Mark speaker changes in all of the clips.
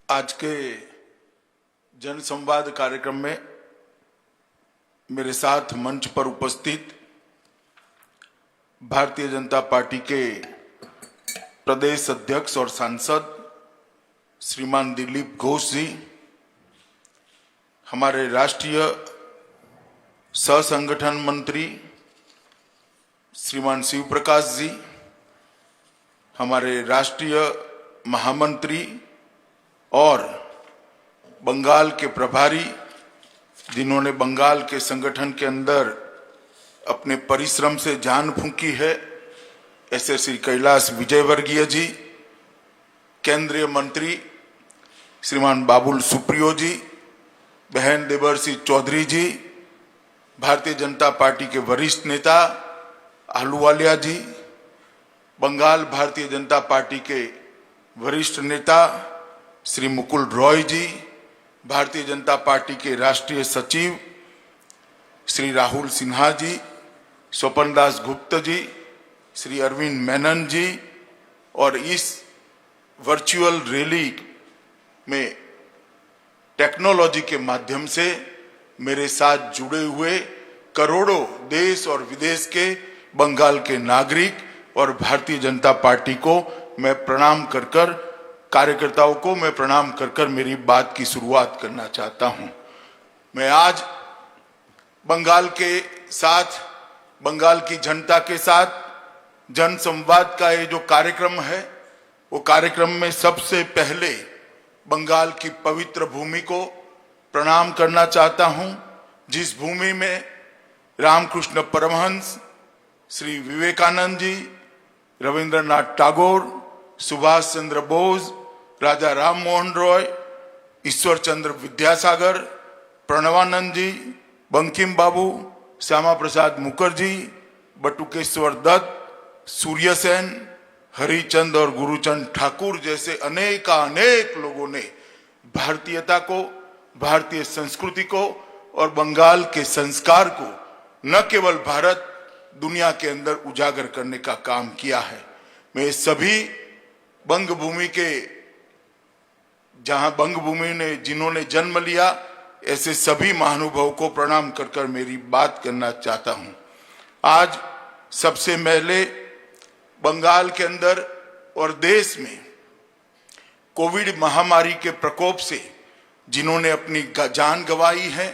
Speaker 1: आज के जन संवाद कार्यक्रम में मेरे साथ मंच पर उपस्थित भारतीय जनता पार्टी के प्रदेश अध्यक्ष और सांसद श्रीमान दिलीप घोष जी, हमारे राष्ट्रीय सह संगठन मंत्री श्रीमान शिव प्रकाश जी, हमारे राष्ट्रीय महामंत्री और बंगाल के प्रभारी जिन्होंने बंगाल के संगठन के अंदर अपने परिश्रम से जान फूंकी है, ऐसे श्री कैलाश विजयवर्गीय जी, केंद्रीय मंत्री श्रीमान बाबुल सुप्रियो जी, बहन देवर्षि चौधरी जी, भारतीय जनता पार्टी के वरिष्ठ नेता आहलूवालिया जी, बंगाल भारतीय जनता पार्टी के वरिष्ठ नेता श्री मुकुल रॉय जी, भारतीय जनता पार्टी के राष्ट्रीय सचिव श्री राहुल सिन्हा जी, स्वपन दास गुप्ता जी, श्री अरविंद मेनन जी, और इस वर्चुअल रैली में टेक्नोलॉजी के माध्यम से मेरे साथ जुड़े हुए करोड़ों देश और विदेश के बंगाल के नागरिक और भारतीय जनता पार्टी को मैं प्रणाम कर कार्यकर्ताओं को मैं प्रणाम कर मेरी बात की शुरुआत करना चाहता हूं। मैं आज बंगाल के साथ, बंगाल की जनता के साथ जन संवाद का ये जो कार्यक्रम है, वो कार्यक्रम में सबसे पहले बंगाल की पवित्र भूमि को प्रणाम करना चाहता हूं, जिस भूमि में रामकृष्ण परमहंस, श्री विवेकानंद जी, रविंद्रनाथ टैगोर, सुभाष चंद्र बोस, राजा राम मोहन रॉय, ईश्वर चंद्र विद्यासागर, प्रणवानंद जी, बंकिम बाबू, श्यामा प्रसाद मुखर्जी, बटुकेश्वर दत्त, सूर्यसेन, हरिचंद और गुरुचंद ठाकुर जैसे अनेक लोगों ने भारतीयता को, भारतीय संस्कृति को और बंगाल के संस्कार को न केवल भारत, दुनिया के अंदर उजागर करने का काम किया है। मैं सभी बंग भूमि के, जहां बंग भूमि ने जिन्होंने जन्म लिया, ऐसे सभी महानुभावों को प्रणाम कर मेरी बात करना चाहता हूं। आज सबसे पहले बंगाल के अंदर और देश में कोविड महामारी के प्रकोप से जिन्होंने अपनी जान गंवाई है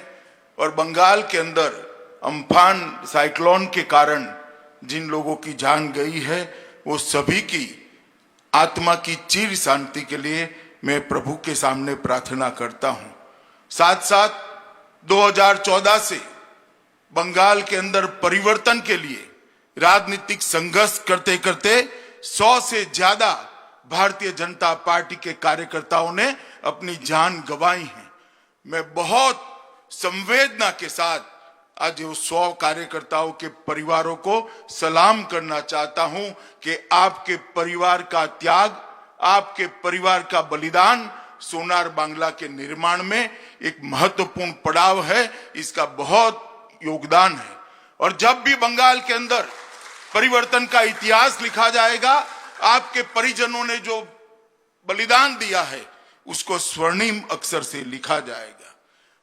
Speaker 1: और बंगाल के अंदर अम्फान साइक्लोन के कारण जिन लोगों की जान गई है, वो सभी की आत्मा की चिर शांति के लिए मैं प्रभु के सामने प्रार्थना करता हूं। साथ साथ 2014 से बंगाल के अंदर परिवर्तन के लिए राजनीतिक संघर्ष करते करते 100 से ज्यादा भारतीय जनता पार्टी के कार्यकर्ताओं ने अपनी जान गंवाई है। मैं बहुत संवेदना के साथ आज उस 100 कार्यकर्ताओं के परिवारों को सलाम करना चाहता हूं कि आपके परिवार का त्याग, आपके परिवार का बलिदान सोनार बांग्ला के निर्माण में एक महत्वपूर्ण पड़ाव है, इसका बहुत योगदान है। और जब भी बंगाल के अंदर परिवर्तन का इतिहास लिखा जाएगा, आपके परिजनों ने जो बलिदान दिया है उसको स्वर्णिम अक्षर से लिखा जाएगा।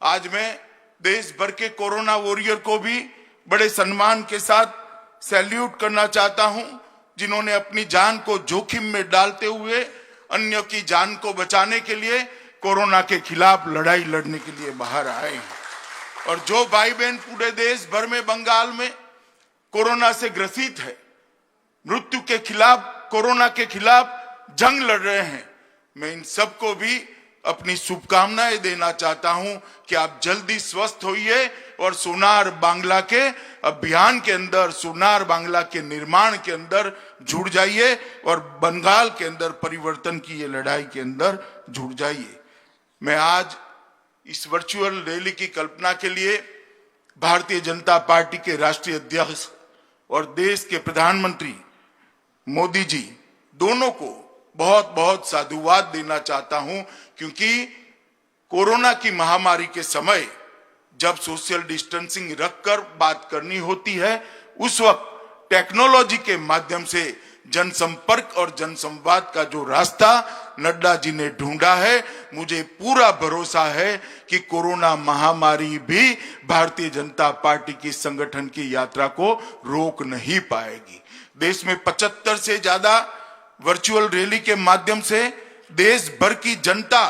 Speaker 1: आज मैं देश भर के कोरोना वॉरियर को भी बड़े सम्मान के साथ सैल्यूट करना चाहता हूं, जिन्होंने अपनी जान को जोखिम में डालते हुए अन्य की जान को बचाने के लिए कोरोना के खिलाफ लड़ाई लड़ने के लिए बाहर आए हैं। और जो भाई बहन पूरे देश भर में बंगाल में कोरोना से ग्रसित है, मृत्यु के खिलाफ, कोरोना के खिलाफ जंग लड़ रहे हैं, मैं इन सबको भी अपनी शुभकामनाएं देना चाहता हूं कि आप जल्दी स्वस्थ होइए और सोनार बांग्ला के अभियान के अंदर, सोनार बांग्ला के निर्माण के अंदर जुड़ जाइए और बंगाल के अंदर परिवर्तन की ये लड़ाई के अंदर जुड़ जाइए। मैं आज इस वर्चुअल रैली की कल्पना के लिए भारतीय जनता पार्टी के राष्ट्रीय अध्यक्ष और देश के प्रधानमंत्री मोदी जी दोनों को बहुत बहुत साधुवाद देना चाहता हूं, क्योंकि कोरोना की महामारी के समय जब सोशल डिस्टेंसिंग रखकर बात करनी होती है, उस वक्त टेक्नोलॉजी के माध्यम से जनसंपर्क और जनसंवाद का जो रास्ता नड्डा जी ने ढूंढा है। मुझे पूरा भरोसा है कि कोरोना महामारी भी भारतीय जनता पार्टी की संगठन की यात्रा को रोक नहीं पाएगी। देश में 75 से ज्यादा वर्चुअल रैली के माध्यम से देश भर की जनता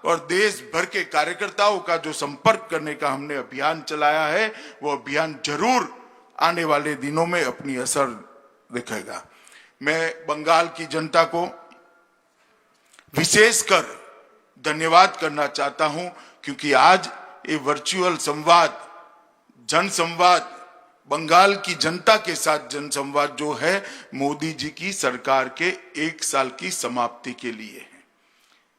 Speaker 1: और देश भर के कार्यकर्ताओं का जो संपर्क करने का हमने अभियान चलाया है, वो अभियान जरूर आने वाले दिनों में अपनी असर दिखेगा। मैं बंगाल की जनता को विशेषकर धन्यवाद करना चाहता हूं, क्योंकि आज ये वर्चुअल संवाद, जनसंवाद, बंगाल की जनता के साथ जनसंवाद जो है, मोदी जी की सरकार के 1 साल की समाप्ति के लिए है।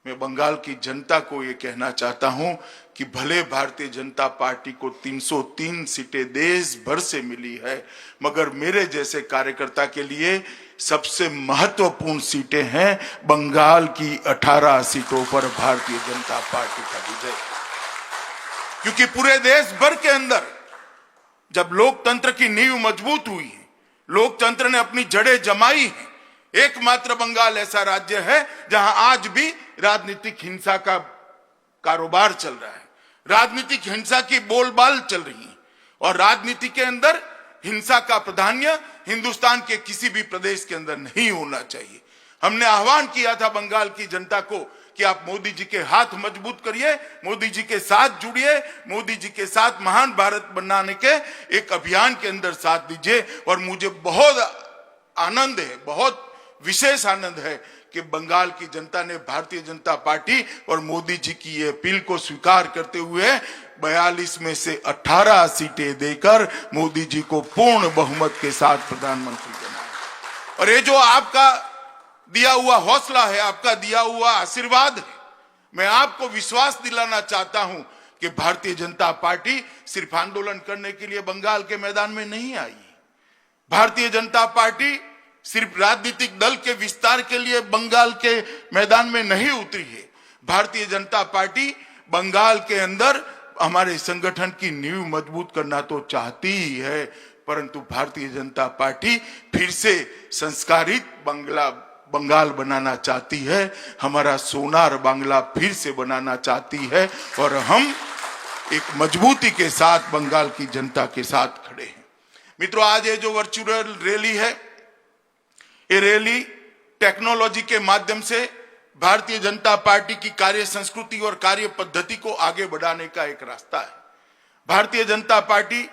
Speaker 1: मैं बंगाल की जनता को ये कहना चाहता हूं कि भले भारतीय जनता पार्टी को 303 सीटें देश भर से मिली है, मगर मेरे जैसे कार्यकर्ता के लिए सबसे महत्वपूर्ण सीटें हैं बंगाल की 18 सीटों पर भारतीय जनता पार्टी का विजय। क्योंकि पूरे देश भर के अंदर जब लोकतंत्र की नींव मजबूत हुई है, लोकतंत्र ने अपनी जड़ें जमाई है, एकमात्र बंगाल ऐसा राज्य है जहां आज भी राजनीतिक हिंसा का कारोबार चल रहा है, राजनीतिक हिंसा की बोलबाल चल रही है, और राजनीति के अंदर हिंसा का प्राधान्य हिंदुस्तान के किसी भी प्रदेश के अंदर नहीं होना चाहिए। हमने आह्वान किया था बंगाल की जनता को कि आप मोदी जी के हाथ मजबूत करिए, मोदी जी के साथ जुड़िए, मोदी जी के साथ महान भारत बनाने के एक अभियान के अंदर साथ दीजिए। और मुझे बहुत आनंद है, बहुत विशेष आनंद है कि बंगाल की जनता ने भारतीय जनता पार्टी और मोदी जी की ये अपील को स्वीकार करते हुए 42 में से 18 सीटें देकर मोदी जी को पूर्ण बहुमत के साथ प्रधानमंत्री बनाया। और ये जो आपका दिया हुआ हौसला है, आपका दिया हुआ आशीर्वाद है, मैं आपको विश्वास दिलाना चाहता हूं कि भारतीय जनता पार्टी सिर्फ आंदोलन करने के लिए बंगाल के मैदान में नहीं आई। भारतीय जनता पार्टी सिर्फ राजनीतिक दल के विस्तार के लिए बंगाल के मैदान में नहीं उतरी है। भारतीय जनता पार्टी बंगाल के अंदर हमारे संगठन की नींव मजबूत करना तो चाहती ही है, परंतु भारतीय जनता पार्टी फिर से संस्कारित बंगाल बनाना चाहती है, हमारा सोनार बांग्ला फिर से बनाना चाहती है, और हम एक मजबूती के साथ बंगाल की जनता के साथ खड़े हैं। मित्रों, आज ये जो वर्चुअल रैली है, ये रैली टेक्नोलॉजी के माध्यम से भारतीय जनता पार्टी की कार्य संस्कृति और कार्य पद्धति को आगे बढ़ाने का एक रास्ता है। भारतीय जनता पार्टी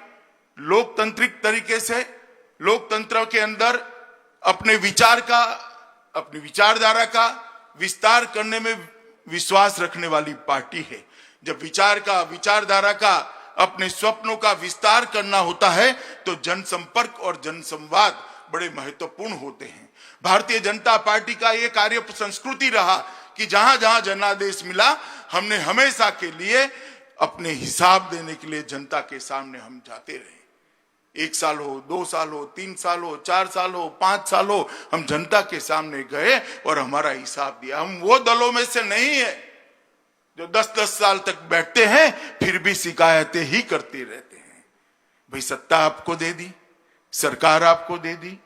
Speaker 1: लोकतांत्रिक तरीके से लोकतंत्र के अंदर अपने विचार का, अपनी विचारधारा का विस्तार करने में विश्वास रखने वाली पार्टी है। जब विचारधारा का, अपने स्वप्नों का विस्तार करना होता है तो जनसंपर्क और जनसंवाद बड़े महत्वपूर्ण होते हैं। भारतीय जनता पार्टी का यह कार्य संस्कृति रहा कि जहां जहां जनादेश मिला, हमने हमेशा के लिए अपने हिसाब देने के लिए जनता के सामने हम जाते रहे। 1 साल हो, 2 साल हो, 3 साल हो, 4 साल हो, 5 साल हो, हम जनता के सामने गए और हमारा हिसाब दिया। हम वो दलों में से नहीं है जो 10-10 साल तक बैठते हैं फिर भी शिकायतें ही करते रहते हैं। भाई, सत्ता आपको दे दी, सरकार आपको दे दी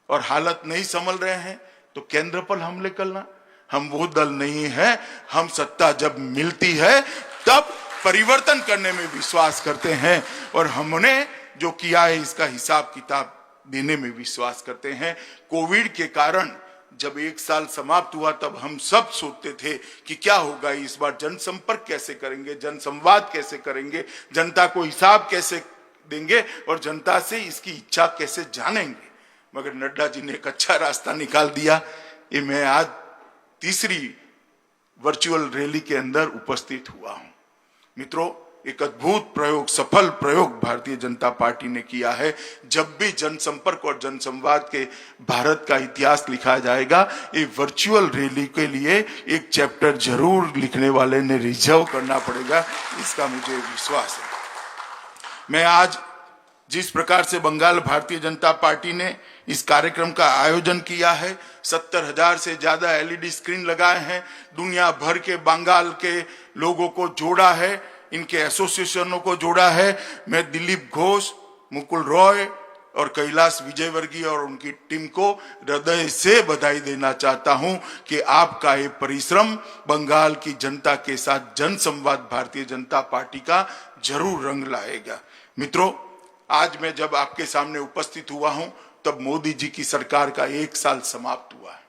Speaker 1: और हालत नहीं संभल रहे हैं तो केंद्र पर हमले करना, हम वो दल नहीं है। हम सत्ता जब मिलती है तब परिवर्तन करने में विश्वास करते हैं, और हमने जो किया है इसका हिसाब किताब देने में विश्वास करते हैं। कोविड के कारण जब 1 साल समाप्त हुआ तब हम सब सोचते थे कि क्या होगा इस बार, जनसंपर्क कैसे करेंगे, जनसंवाद कैसे करेंगे, जनता को हिसाब कैसे देंगे और जनता से इसकी इच्छा कैसे जानेंगे। मगर नड्डा जी ने एक अच्छा रास्ता निकाल दिया। ये मैं आज तीसरी वर्चुअल रैली के अंदर उपस्थित हुआ हूं। मित्रों, एक अद्भुत प्रयोग, सफल प्रयोग भारतीय जनता पार्टी ने किया है। जब भी जनसंपर्क और जनसंवाद के भारत का इतिहास लिखा जाएगा, ये वर्चुअल रैली के लिए एक चैप्टर जरूर लिखने वाले ने रिजर्व करना पड़ेगा, इसका मुझे विश्वास है। मैं आज जिस प्रकार से बंगाल भारतीय जनता पार्टी ने इस कार्यक्रम का आयोजन किया है, 70,000 से ज्यादा एलईडी स्क्रीन लगाए हैं, दुनिया भर के बंगाल के लोगों को जोड़ा है, इनके एसोसिएशनों को जोड़ा है। मैं दिलीप घोष, मुकुल रॉय और कैलाश विजयवर्गीय और उनकी टीम को हृदय से बधाई देना चाहता हूं कि आपका ये परिश्रम बंगाल की जनता के साथ जनसंवाद भारतीय जनता पार्टी का जरूर रंग लाएगा। मित्रों, आज मैं जब आपके सामने उपस्थित हुआ हूं तब मोदी जी की सरकार का 1 साल समाप्त हुआ है।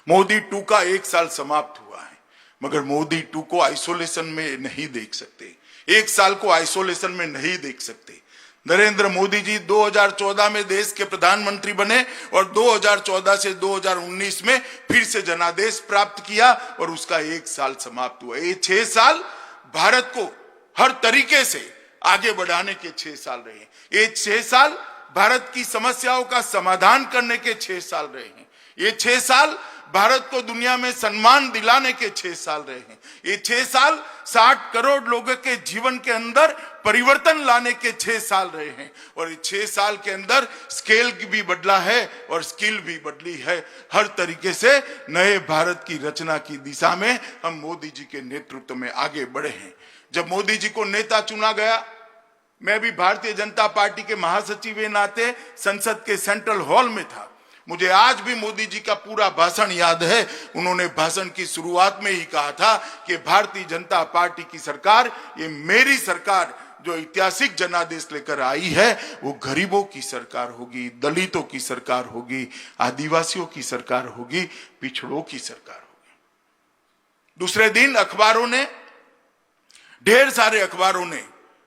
Speaker 1: मोदी 2 का 1 साल समाप्त हुआ है, मगर मोदी 2 को आइसोलेशन में नहीं देख सकते, 1 साल को आइसोलेशन में नहीं देख सकते। नरेंद्र मोदी जी 2014 में देश के प्रधानमंत्री बने और 2014 से 2019 में फिर से जनादेश प्राप्त किया और उसका 1 साल समाप्त हुआ। ये 6 साल भारत को हर तरीके से आगे बढ़ाने के 6 साल रहे हैं। ये 6 साल भारत की समस्याओं का समाधान करने के 6 साल रहे हैं। ये 6 साल भारत को दुनिया में सम्मान दिलाने के 6 साल रहे हैं। ये 6 साल 60 करोड़ लोगों के जीवन के अंदर परिवर्तन लाने के 6 साल रहे हैं। और ये 6 साल के अंदर स्केल भी बदला है और स्किल भी बदली है। हर तरीके से नए भारत की रचना की दिशा में हम मोदी जी के नेतृत्व में आगे बढ़े हैं। जब मोदी जी को नेता चुना गया, मैं भी भारतीय जनता पार्टी के महासचिव के नाते संसद के सेंट्रल हॉल में था। मुझे आज भी मोदी जी का पूरा भाषण याद है। उन्होंने भाषण की शुरुआत में ही कहा था कि भारतीय जनता पार्टी की सरकार, ये मेरी सरकार जो ऐतिहासिक जनादेश लेकर आई है, वो गरीबों की सरकार होगी, दलितों की सरकार होगी, आदिवासियों की सरकार होगी, पिछड़ों की सरकार होगी। दूसरे दिन अखबारों ने, ढेर सारे अखबारों ने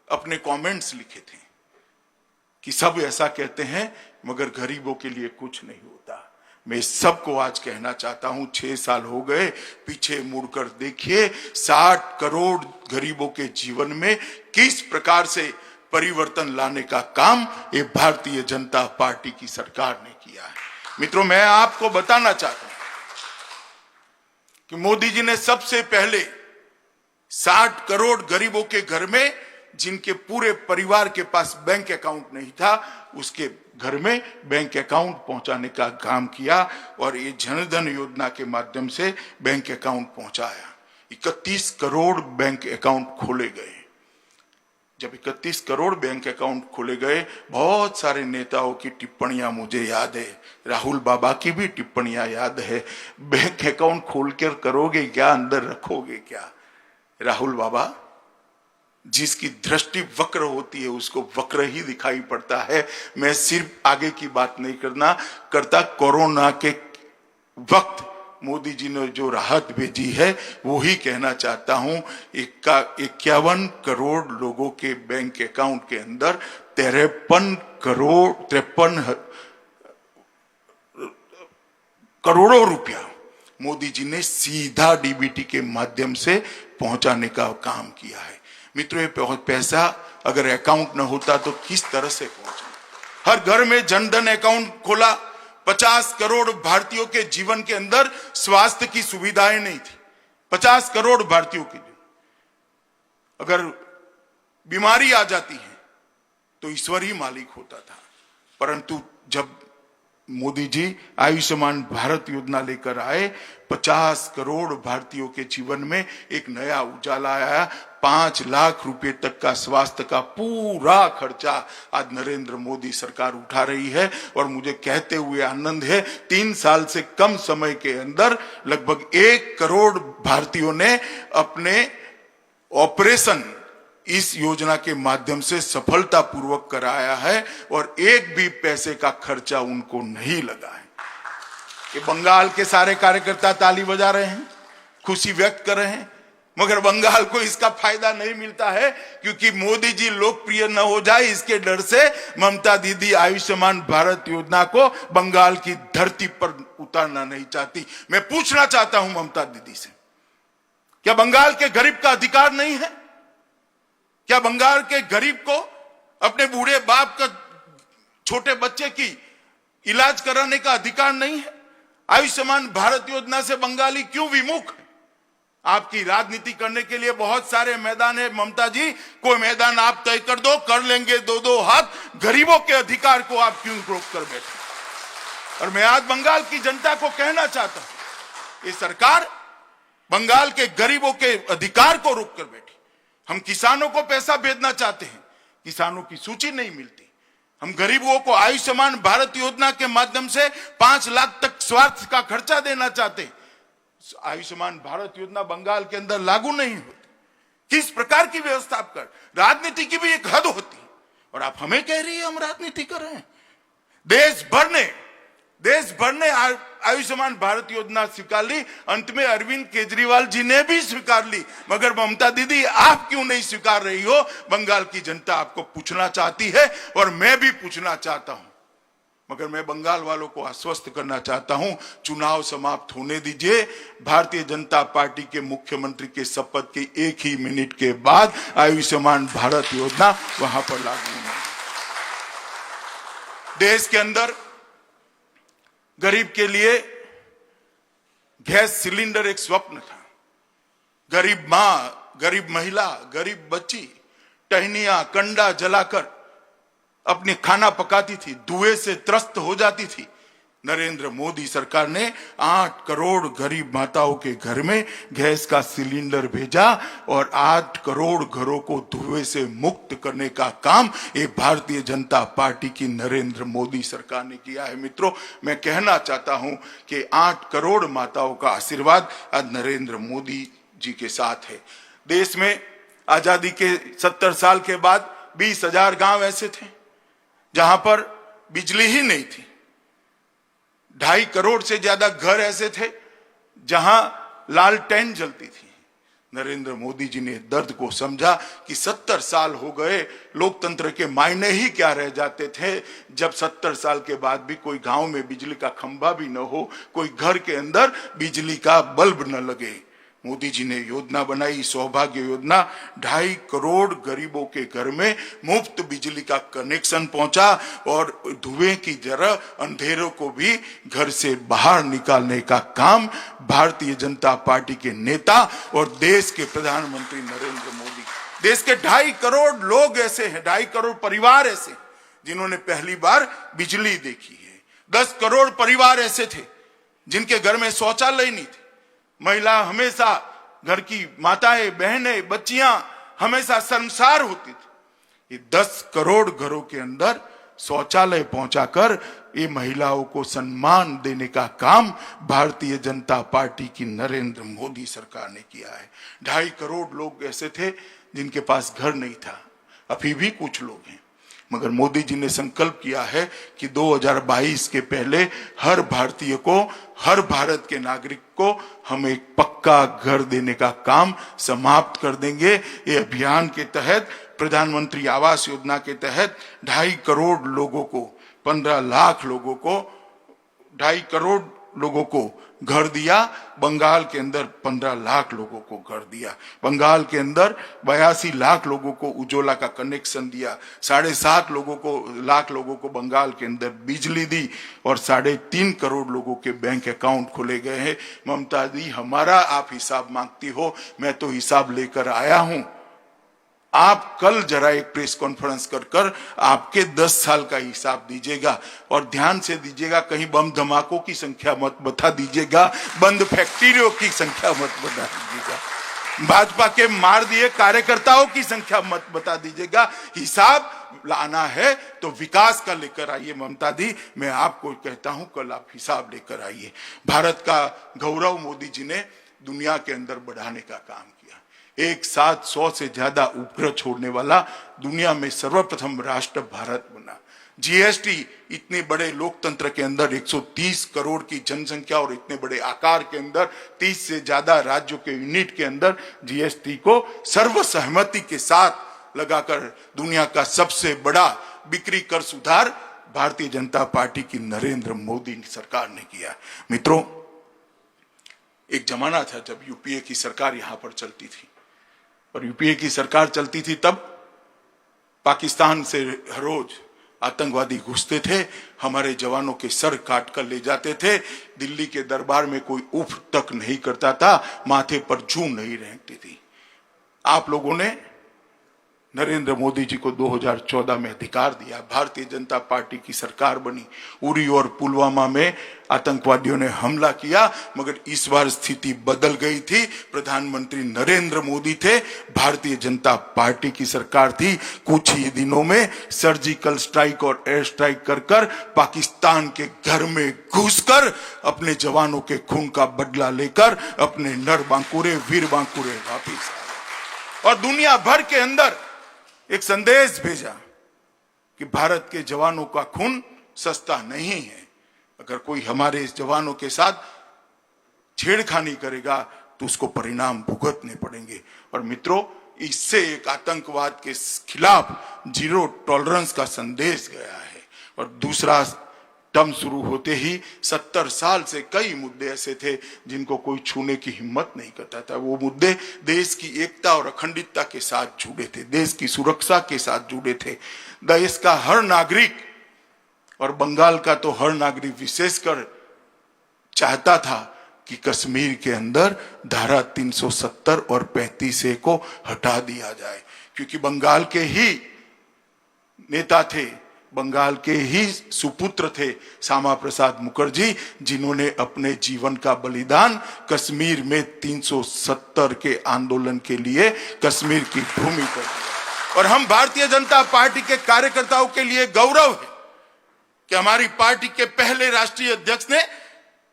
Speaker 1: अपने कमेंट्स लिखे थे कि सब ऐसा कहते हैं मगर गरीबों के लिए कुछ नहीं होता। मैं सबको आज कहना चाहता हूं, 6 साल हो गए, पीछे मुड़कर देखिए 60 करोड़ गरीबों के जीवन में किस प्रकार से परिवर्तन लाने का काम ये भारतीय जनता पार्टी की सरकार ने किया है। मित्रों, मैं आपको बताना चाहता हूं कि मोदी जी ने सबसे पहले 60 करोड़ गरीबों के घर में, जिनके पूरे परिवार के पास बैंक अकाउंट नहीं था, उसके घर में बैंक अकाउंट पहुंचाने का काम किया और ये जनधन योजना के माध्यम से बैंक अकाउंट पहुंचाया। 31 करोड़ बैंक अकाउंट खोले गए। जब 31 करोड़ बैंक अकाउंट खोले गए, बहुत सारे नेताओं की टिप्पणियां मुझे याद है, राहुल बाबा की भी टिप्पणियां याद है। बैंक अकाउंट खोलकर करोगे क्या, अंदर रखोगे क्या? राहुल बाबा, जिसकी दृष्टि वक्र होती है उसको वक्र ही दिखाई पड़ता है। मैं सिर्फ आगे की बात नहीं करता, कोरोना के वक्त मोदी जी ने जो राहत भेजी है वो ही कहना चाहता हूं। 51 करोड़ लोगों के बैंक अकाउंट के अंदर 53 करोड़ों रुपया मोदी जी ने सीधा डीबीटी के माध्यम से पहुंचाने का काम किया है। मित्रों, ये पैसा अगर अकाउंट न होता तो किस तरह से पहुंचा? हर घर में जनधन अकाउंट खोला। 50 करोड़ भारतीयों के जीवन के अंदर स्वास्थ्य की सुविधाएं नहीं थी। 50 करोड़ भारतीयों के अगर बीमारी आ जाती है तो ईश्वर ही मालिक होता था। परंतु जब मोदी जी आयुष्मान भारत योजना लेकर आए, 50 करोड़ भारतीयों के जीवन में एक नया उजाला आया। 5 लाख रुपए तक का स्वास्थ्य का पूरा खर्चा आज नरेंद्र मोदी सरकार उठा रही है। और मुझे कहते हुए आनंद है, 3 साल से कम समय के अंदर लगभग 1 करोड़ भारतीयों ने अपने ऑपरेशन इस योजना के माध्यम से सफलतापूर्वक कराया है और एक भी पैसे का खर्चा उनको नहीं लगा है। ये बंगाल के सारे कार्यकर्ता ताली बजा रहे हैं, खुशी व्यक्त कर रहे हैं, मगर बंगाल को इसका फायदा नहीं मिलता है क्योंकि मोदी जी लोकप्रिय न हो जाए इसके डर से ममता दीदी आयुष्मान भारत योजना को बंगाल की धरती पर उतारना नहीं चाहती। मैं पूछना चाहता हूं ममता दीदी से, क्या बंगाल के गरीब का अधिकार नहीं है? क्या बंगाल के गरीब को अपने बूढ़े बाप का छोटे बच्चे की इलाज कराने का अधिकार नहीं है? आयुष्मान भारत योजना से बंगाली क्यों विमुख है? आपकी राजनीति करने के लिए बहुत सारे मैदान है ममता जी, कोई मैदान आप तय कर दो, कर लेंगे 2-2 हाथ। गरीबों के अधिकार को आप क्यों रोक कर बैठे? और मैं आज बंगाल की जनता को कहना चाहता हूं, ये सरकार बंगाल के गरीबों के अधिकार को रोक कर बैठी। हम किसानों को पैसा भेजना चाहते हैं, किसानों की सूची नहीं मिलती। हम गरीबों को आयुष्मान भारत योजना के माध्यम से 5 लाख तक स्वास्थ्य का खर्चा देना चाहते। आयुष्मान भारत योजना बंगाल के अंदर लागू नहीं होती। किस प्रकार की व्यवस्था आप कर, राजनीति की भी एक हद होती है और आप हमें कह रही है हम राजनीति कर रहे हैं। देश भर ने आयुष्मान भारत योजना स्वीकार ली, अंत में अरविंद केजरीवाल जी ने भी स्वीकार ली, मगर ममता दीदी आप क्यों नहीं स्वीकार रही हो? बंगाल की जनता आपको पूछना चाहती है और मैं भी पूछना चाहता हूं, मगर मैं बंगाल वालों को आश्वस्त करना चाहता हूं, चुनाव समाप्त होने दीजिए। भारतीय जनता पार्टी के मुख्यमंत्री के शपथ के 1 ही मिनट के बाद आयुष्मान भारत योजना वहां पर लागू होगी। देश के अंदर गरीब के लिए गैस सिलेंडर एक स्वप्न था। गरीब मां, गरीब महिला, गरीब बच्ची टहनिया कंडा जलाकर अपने खाना पकाती थी, धुएं से त्रस्त हो जाती थी। नरेंद्र मोदी सरकार ने 8 करोड़ गरीब माताओं के घर में गैस का सिलेंडर भेजा और 8 करोड़ घरों को धुएं से मुक्त करने का काम ये भारतीय जनता पार्टी की नरेंद्र मोदी सरकार ने किया है। मित्रों, मैं कहना चाहता हूं कि 8 करोड़ माताओं का आशीर्वाद आज नरेंद्र मोदी जी के साथ है। देश में आजादी के 70 साल के बाद 20,000 गांव ऐसे थे जहां पर बिजली ही नहीं थी। 2.5 करोड़ से ज्यादा घर ऐसे थे जहां लालटेन जलती थी। नरेंद्र मोदी जी ने दर्द को समझा कि 70 साल हो गए, लोकतंत्र के मायने ही क्या रह जाते थे जब 70 साल के बाद भी कोई गांव में बिजली का खंभा भी न हो, कोई घर के अंदर बिजली का बल्ब न लगे। मोदी जी ने योजना बनाई, सौभाग्य योजना। 2.5 करोड़ गरीबों के घर में मुफ्त बिजली का कनेक्शन पहुंचा और धुएं की जगह अंधेरों को भी घर से बाहर निकालने का काम भारतीय जनता पार्टी के नेता और देश के प्रधानमंत्री नरेंद्र मोदी। देश के 2.5 करोड़ लोग ऐसे हैं, 2.5 करोड़ परिवार ऐसे जिन्होंने पहली बार बिजली देखी है। 10 करोड़ परिवार ऐसे थे जिनके घर में शौचालय नहीं थे। महिला हमेशा, घर की माताएं, बहनें, बच्चियां हमेशा शर्मसार होती थी। ये 10 करोड़ घरों के अंदर शौचालय पहुंचाकर ये महिलाओं को सम्मान देने का काम भारतीय जनता पार्टी की नरेंद्र मोदी सरकार ने किया है। 2.5 करोड़ लोग ऐसे थे जिनके पास घर नहीं था, अभी भी कुछ लोग हैं, मगर मोदी जी ने संकल्प किया है कि 2022 के पहले हर भारतीय को, हर भारत के नागरिक को हम एक पक्का घर देने का काम समाप्त कर देंगे। ये अभियान के तहत, प्रधानमंत्री आवास योजना के तहत 2.5 करोड़ लोगों को, 15 लाख लोगों को, 2.5 करोड़ लोगों को घर दिया। बंगाल के अंदर 15 लाख लोगों को घर दिया। बंगाल के अंदर 82 लाख लोगों को उज्ज्वला का कनेक्शन दिया। 7.5 लाख लोगों को बंगाल के अंदर बिजली दी और 3.5 करोड़ लोगों के बैंक अकाउंट खोले गए हैं। ममता दी, हमारा आप हिसाब मांगती हो, मैं तो हिसाब लेकर आया हूं। आप कल जरा एक प्रेस कॉन्फ्रेंस कर आपके 10 साल का हिसाब दीजिएगा और ध्यान से दीजिएगा, कहीं बम धमाकों की संख्या मत बता दीजिएगा, बंद फैक्ट्रियों की संख्या मत बता दीजिएगा, भाजपा के मार दिए कार्यकर्ताओं की संख्या मत बता दीजिएगा। हिसाब लाना है तो विकास का लेकर आइए। ममता दी, मैं आपको कहता हूं, कल आप हिसाब लेकर आइए। भारत का गौरव मोदी जी ने दुनिया के अंदर बढ़ाने का काम किया। एक साथ 100 से ज्यादा उपग्रह छोड़ने वाला दुनिया में सर्वप्रथम राष्ट्र भारत बना। जीएसटी, इतने बड़े लोकतंत्र के अंदर 130 करोड़ की जनसंख्या और इतने बड़े आकार के अंदर 30 से ज्यादा राज्यों के यूनिट के अंदर जीएसटी को सर्वसहमति के साथ लगाकर दुनिया का सबसे बड़ा बिक्री कर सुधार भारतीय जनता पार्टी की नरेंद्र मोदी सरकार ने किया। मित्रों, एक जमाना था जब यूपीए की सरकार यहां पर चलती थी और यूपीए की सरकार चलती थी तब पाकिस्तान से हर रोज आतंकवादी घुसते थे, हमारे जवानों के सर काट कर ले जाते थे। दिल्ली के दरबार में कोई उफ तक नहीं करता था, माथे पर जूं नहीं रेंगती थी। आप लोगों ने नरेंद्र मोदी जी को 2014 में अधिकार दिया, भारतीय जनता पार्टी की सरकार बनी, उरी और पुलवामा में आतंकवादियों ने हमला किया, मगर इस बार स्थिति बदल गई थी। प्रधानमंत्री नरेंद्र मोदी थे, भारतीय जनता पार्टी की सरकार थी। कुछ ही दिनों में सर्जिकल स्ट्राइक और एयर स्ट्राइक कर कर पाकिस्तान के घर में घुसकर अपने जवानों के खून का बदला लेकर अपने नर बांकुरे वीर बांकुरे वापिस आए और दुनिया भर के अंदर एक संदेश भेजा कि भारत के जवानों का खून सस्ता नहीं है। अगर कोई हमारे इस जवानों के साथ छेड़खानी करेगा तो उसको परिणाम भुगतने पड़ेंगे। और मित्रों, इससे एक आतंकवाद के खिलाफ जीरो टॉलरेंस का संदेश गया है। और दूसरा टर्म शुरू होते ही 70 साल से कई मुद्दे ऐसे थे जिनको कोई छूने की हिम्मत नहीं करता था। वो मुद्दे देश की एकता और अखंडितता के साथ जुड़े थे, देश की सुरक्षा के साथ जुड़े थे। देश का हर नागरिक और बंगाल का तो हर नागरिक विशेषकर चाहता था कि कश्मीर के अंदर धारा 370 और 35A को हटा दिया जाए, क्योंकि बंगाल के ही नेता थे, बंगाल के ही सुपुत्र थे श्यामा प्रसाद मुखर्जी, जिन्होंने अपने जीवन का बलिदान कश्मीर में 370 के आंदोलन के लिए कश्मीर की भूमि पर दिया। और हम भारतीय जनता पार्टी के कार्यकर्ताओं के लिए गौरव है कि हमारी पार्टी के पहले राष्ट्रीय अध्यक्ष ने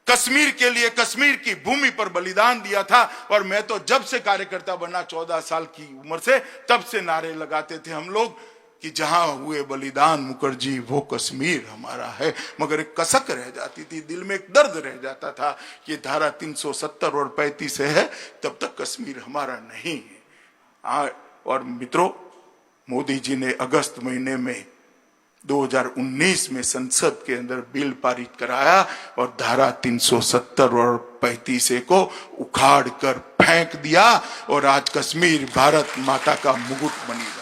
Speaker 1: कश्मीर के लिए कश्मीर की भूमि पर बलिदान दिया था। और मैं तो जब से कार्यकर्ता बना 14 साल की उम्र से, तब से नारे लगाते थे हम लोग कि जहां हुए बलिदान मुखर्जी वो कश्मीर हमारा है। मगर एक कसक रह जाती थी, दिल में एक दर्द रह जाता था कि धारा 370 और 35 है, तब तक कश्मीर हमारा नहीं है। और मित्रों, मोदी जी ने अगस्त महीने में 2019 में संसद के अंदर बिल पारित कराया और धारा 370 और 35A को उखाड़ कर फेंक दिया और आज कश्मीर भारत माता का मुकुट बनी।